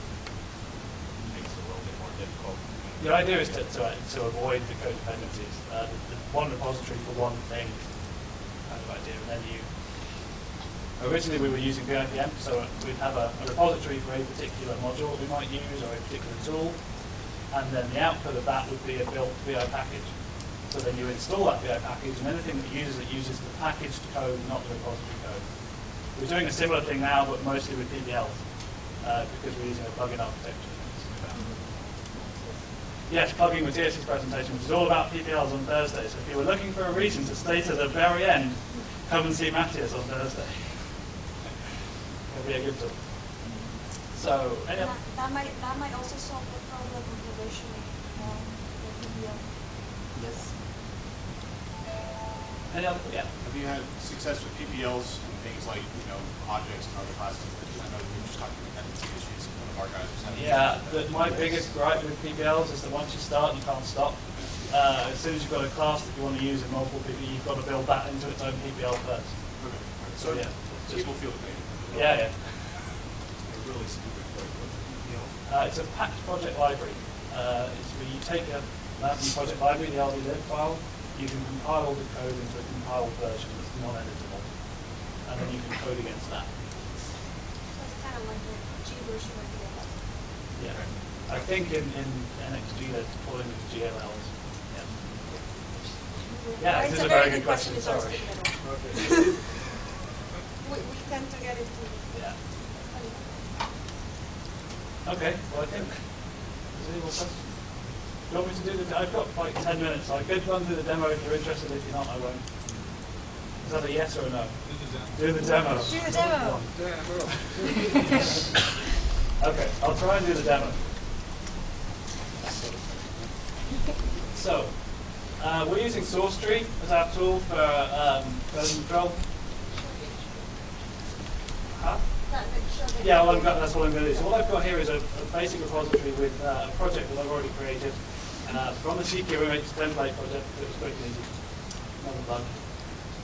makes it a little bit more difficult. The idea is to avoid the codependencies. The one repository for one thing kind of idea. And then originally we were using BIPM, so we'd have a repository for a particular module that we might use or a particular tool. And then the output of that would be a built VI package. So then you install that VI package, and anything that uses the packaged code, not the repository code. We're doing a similar thing now, but mostly with PPLs, because we're using a plugin architecture. Yes, plugging Matthias's presentation, which is all about PPLs on Thursday. So if you were looking for a reason to stay to the very end, come and see Matthias on Thursday. It'll be a good talk. So, that might also solve the problem of relational the PPL. Yes. Any other? Yeah. Have you had success with PPLs and things like, objects and other classes? I know we were just talking about dependency issues. One of our guys was having. Yeah, my biggest gripe with PPLs is that once you start, you can't stop. As soon as you've got a class that you want to use in multiple people, you've got to build that into its own PPL first. Okay. So yeah, people feel the pain. Yeah. They're really stupid. It's a packed project library. It's where you take a LabVIEW project library, the LabVIEW file, you can compile the code into a compiled version that's non-editable, and then you can code against that. So it's kind of like a G version of GLL. Yeah. I think in NXG they're pulling with GLLs. Yeah, this is a very good question. Sorry. We tend to get into. Yeah. Okay, well I think, is there any more questions? Do you want me to do the, I've got like 10 minutes, so I could run through the demo if you're interested. If you're not, I won't. Is that a yes or a no? Do the demo. Do the demo. Okay, I'll try and do the demo. So, we're using SourceTree as our tool for version control. Huh? Yeah, well, that's what I'm going to do. So what I've got here is a basic repository with a project that I've already created from the CQMH template project. It was quick and easy. Another plug.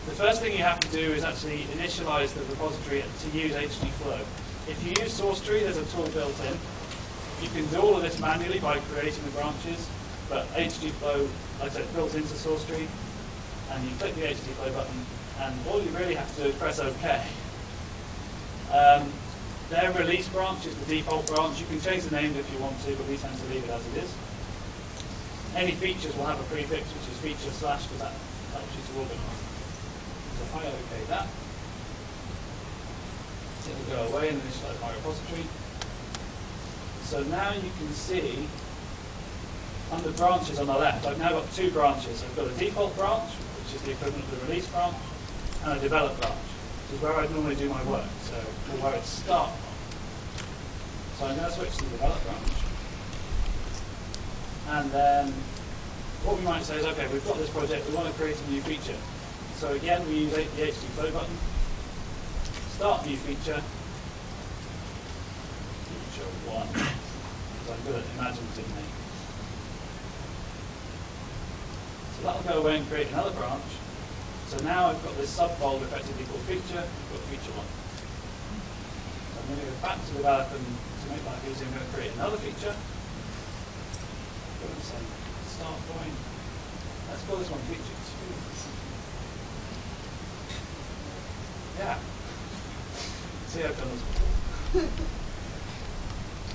The first thing you have to do is actually initialize the repository to use hdflow. If you use SourceTree, there's a tool built in. You can do all of this manually by creating the branches, but hdflow, like I said, built into SourceTree, and you click the hdflow button, and all you really have to do is press OK. Their release branch is the default branch. You can change the name if you want to, but we tend to leave it as it is. Any features will have a prefix, which is feature / because that helps you to organize. So if I OK that, it will go away and initialize my repository. So now you can see under branches on the left, I've now got two branches. I've got a default branch, which is the equivalent of the release branch, and a develop branch, which is where I'd normally do my work, so or where it starts from. So I'm going to switch to the develop branch. And then what we might say is, okay, we've got this project, we want to create a new feature. So again, we use the hdflow button. Start new feature. Feature 1. Because I'm good at imaginative names. So that'll go away and create another branch. So now I've got this subfolder effectively called feature. I've got feature 1. So I'm going to go back to develop, and to make life easier, I'm going to create another feature. Go and say start point. Let's call this one feature 2. Yeah. See, I've done this before.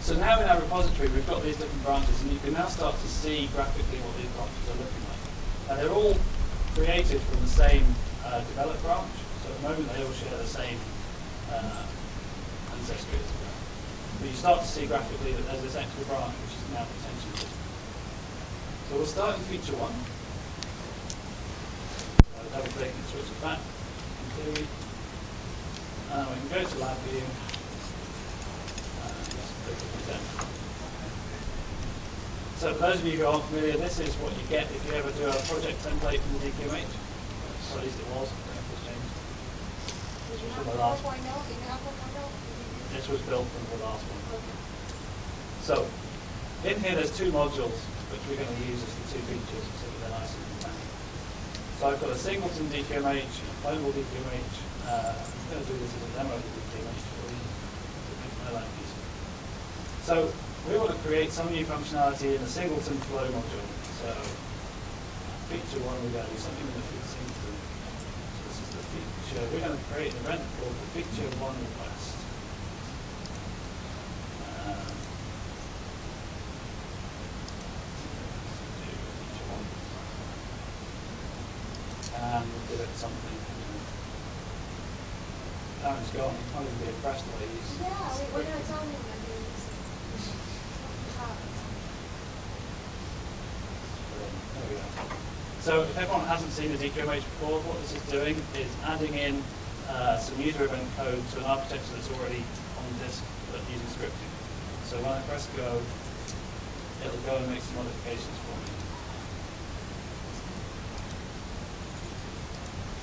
So now in our repository, we've got these different branches, and you can now start to see graphically what these branches are looking like. Now they're all created from the same develop branch, so at the moment they all share the same ancestry as well. But you start to see graphically that there's this extra branch which is now potentially different. So we'll start in feature 1. Double click and switch it back in theory. We can go to LabVIEW. So for those of you who aren't familiar, this is what you get if you ever do a project template from the DQMH. So at least it was. It's changed. Did you from have the last 4.0? Did you have 4.0? This was built from the last one. Okay. So, in here there's two modules which we're going to use as the two features so that they're nice and compatible. So I've got a singleton DQMH, a clonable DQMH. I'm going to do this as a demo of the DQMH for you to make my life easier. So we want to create some new functionality in the singleton flow module. So feature one, we're going to do something in the singleton. So this is the feature. We're going to create an event called the feature one request. And we'll give it something. Darren's gone. You can't even be impressed the way he's. Yeah, we're going to tell him that There we go. So if everyone hasn't seen the DQMH before, what this is doing is adding in some user event code to an architecture that's already on disk but using scripting. So when I press go, it'll go and make some modifications for me.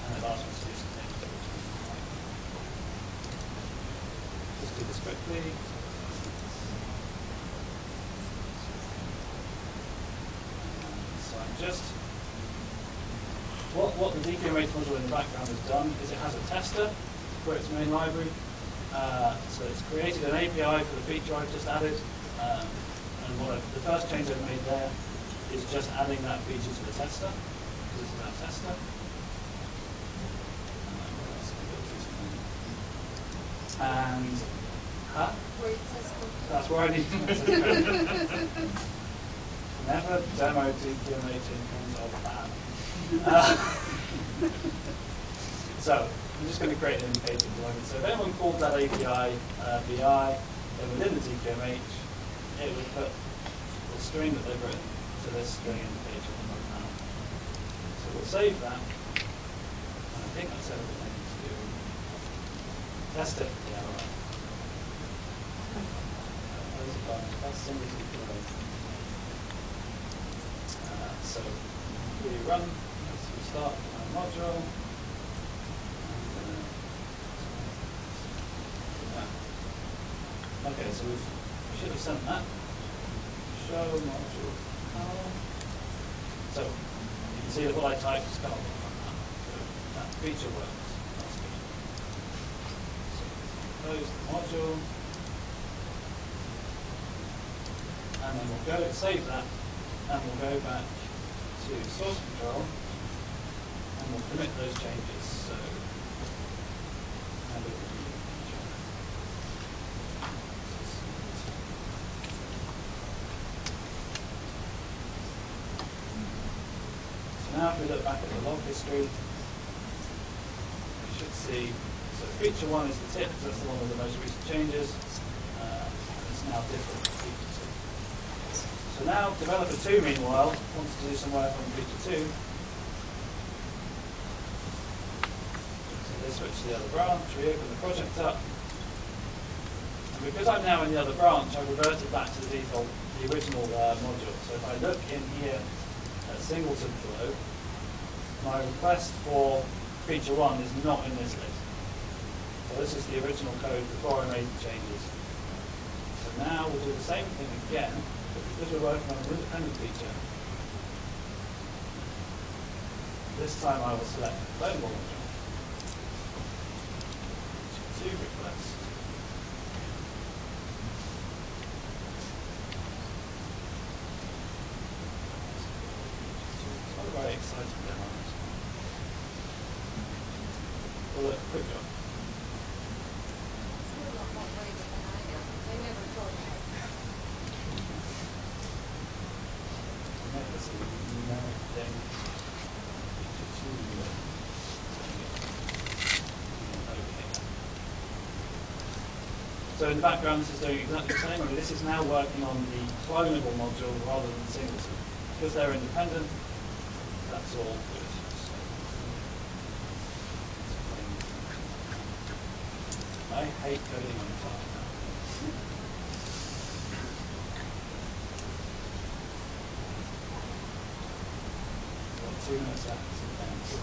And it asks me to do some things. Just do this quickly. So I'm just what the DQMH module in the background has done is it has a tester for its main library. So it's created an API for the feature I've just added. And the first change I've made there is just adding that feature to the tester. This is our tester. And that's where I need to never demo DQMH in terms of that. So I'm just going to create an indicator deployment. So if anyone calls that API BI, then within the DQMH, it would put the string that they've written to this string indicator on the panel. So we'll save that. And I think that's everything I need to do. Test it. Yeah, all right. That's something to do. So we run, we start our module. Okay, so we should have sent that. Show module panel. So you can see that what I typed is come up from that. So that feature works. That's good. So close the module. And then we'll go save that, and we'll go back to source control, and we'll commit those changes. So, now if we look back at the log history, we should see, so feature one is the tip, because that's the one with the most recent changes. It's now different to feature two. So now developer 2, meanwhile, wants to do some work on feature 2. So they switch to the other branch, we open the project up. And because I'm now in the other branch, I reverted back to the default, the original module. So if I look in here at singleton flow, my request for feature 1 is not in this list. So this is the original code before I made the changes. So now we'll do the same thing again, but because we're working on an independent feature, this time I will select the global module. Feature 2 request. It's not very exciting demo. Well, look, quick job. So in the background, this is doing exactly the same. I mean, this is now working on the clonable module rather than singleton. Because they're independent, that's all good. I hate coding on time. Got 2 minutes left. So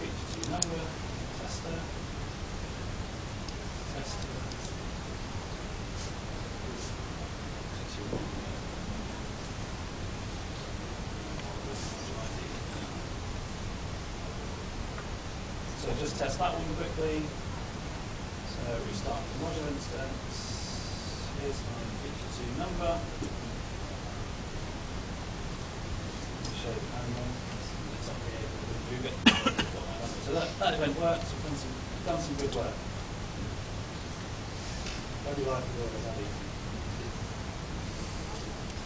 feature 2 number, so tester. So just test that one quickly. So restart the module instance. Here's my feature 2 number. Show the panel. It's up here. Move it. So that event works. We've done some good work. Very likely always Andy.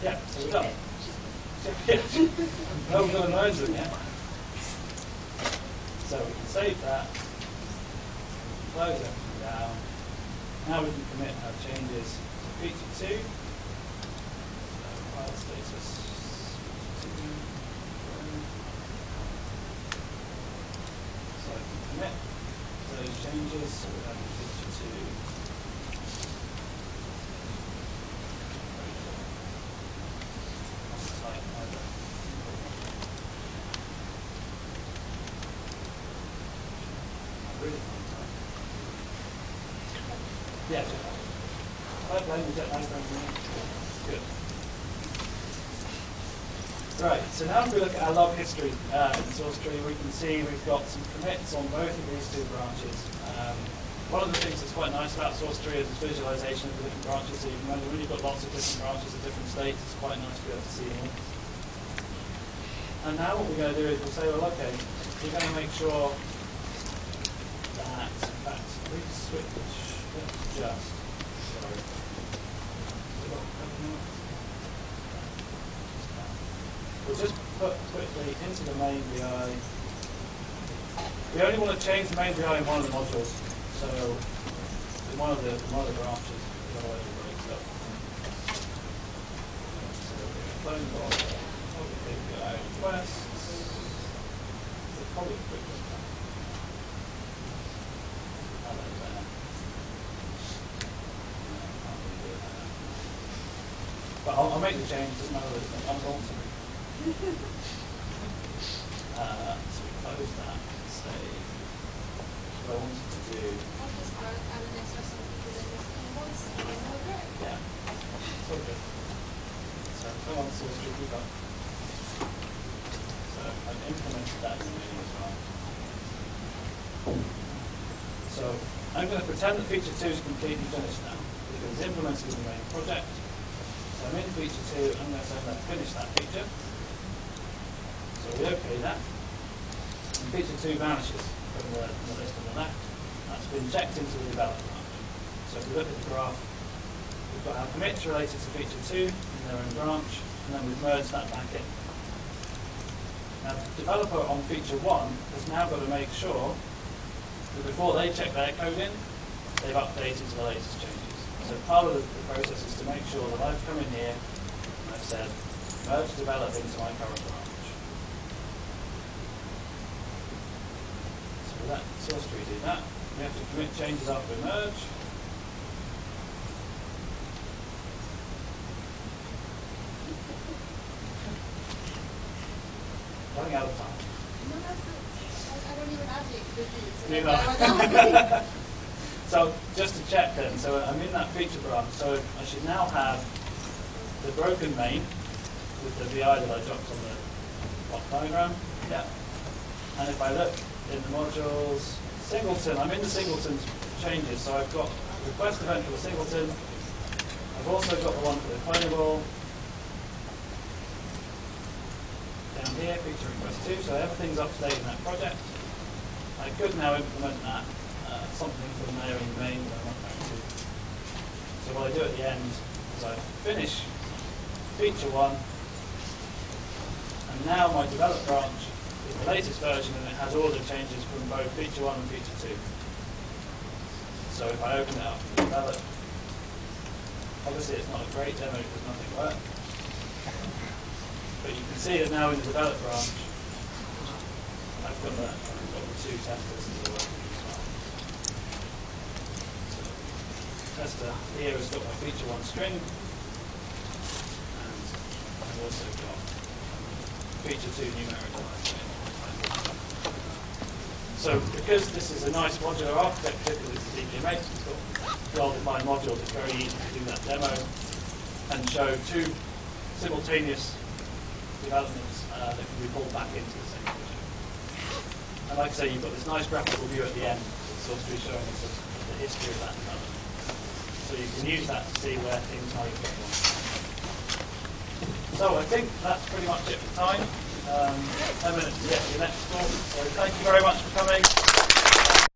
Yeah, so we're done. No, we've got to merge them yet. So we can save that, close everything down. Now we can commit our changes to feature 2. So file status. So I can commit those changes. So we have feature 2. Yeah, good. Right, so now if we look at our log history in source tree, we can see we've got some commits on both of these 2 branches. One of the things that's quite nice about source tree is its visualization of the different branches. So you can remember when you've got lots of different branches at different states, it's quite nice to be able to see them all. And now what we're going to do is we'll say, well, okay, we're going to make sure that, in fact, we switch, let's just, sorry. We'll just put quickly into the main BI. We only want to change the main BI in one of the modules. So in one of the branches, otherwise it breaks up. So phone box, BI requests. It's probably quick. But I'll make the change, doesn't matter whether it's unaltered. So we close that, save. What I wanted to do. Yeah. So good. So come on, source tree, keep up. So I've implemented that in the main as well. So I'm going to pretend that feature 2 is completely finished now because it's implemented in the main project. So I'm in feature 2, I'm going to say let's finish that feature. So we OK that. And feature 2 vanishes from the list on the left. That's been checked into the development branch. So if we look at the graph, we've got our commits related to feature 2 in their own branch, and then we've merged that back in. Now the developer on feature 1 has now got to make sure that before they check their code in, they've updated to the latest changes. So part of the process is to make sure that I've come in here and I've said, merge develop into my current branch. So that source tree did that. We have to commit changes after merge. Running out of time. No, I don't even have the So just to check then, so I'm in that feature branch, so I should now have the broken main with the VI that I dropped on the block diagram. Yeah. And if I look in the modules, singleton, I'm in the singleton changes, so I've got the request event for the singleton. I've also got the one for the clonable. Down here, feature request 2, so everything's up to date in that project. I could now implement that something from there in the main, but I'm not going to. So what I do at the end is I finish feature 1, and now my develop branch is the latest version, and it has all the changes from both feature 1 and feature 2. So if I open it up and develop, obviously it's not a great demo because nothing worked. But you can see that now in the develop branch, I've got the 2 testers that are working as well. So tester here has got my feature 1 string, and I've also got feature 2 numerical. So because this is a nice modular architecture, because it's DGMX, it's got well-defined modules, it's very easy to do that demo and show two simultaneous developments that can be pulled back into the same project. And like I say, you've got this nice graphical view at the end that's sort of showing us the history of that development. So you can use that to see where things might go wrong. So I think that's pretty much it for time. 10 minutes to get to your next talk. So thank you very much for coming.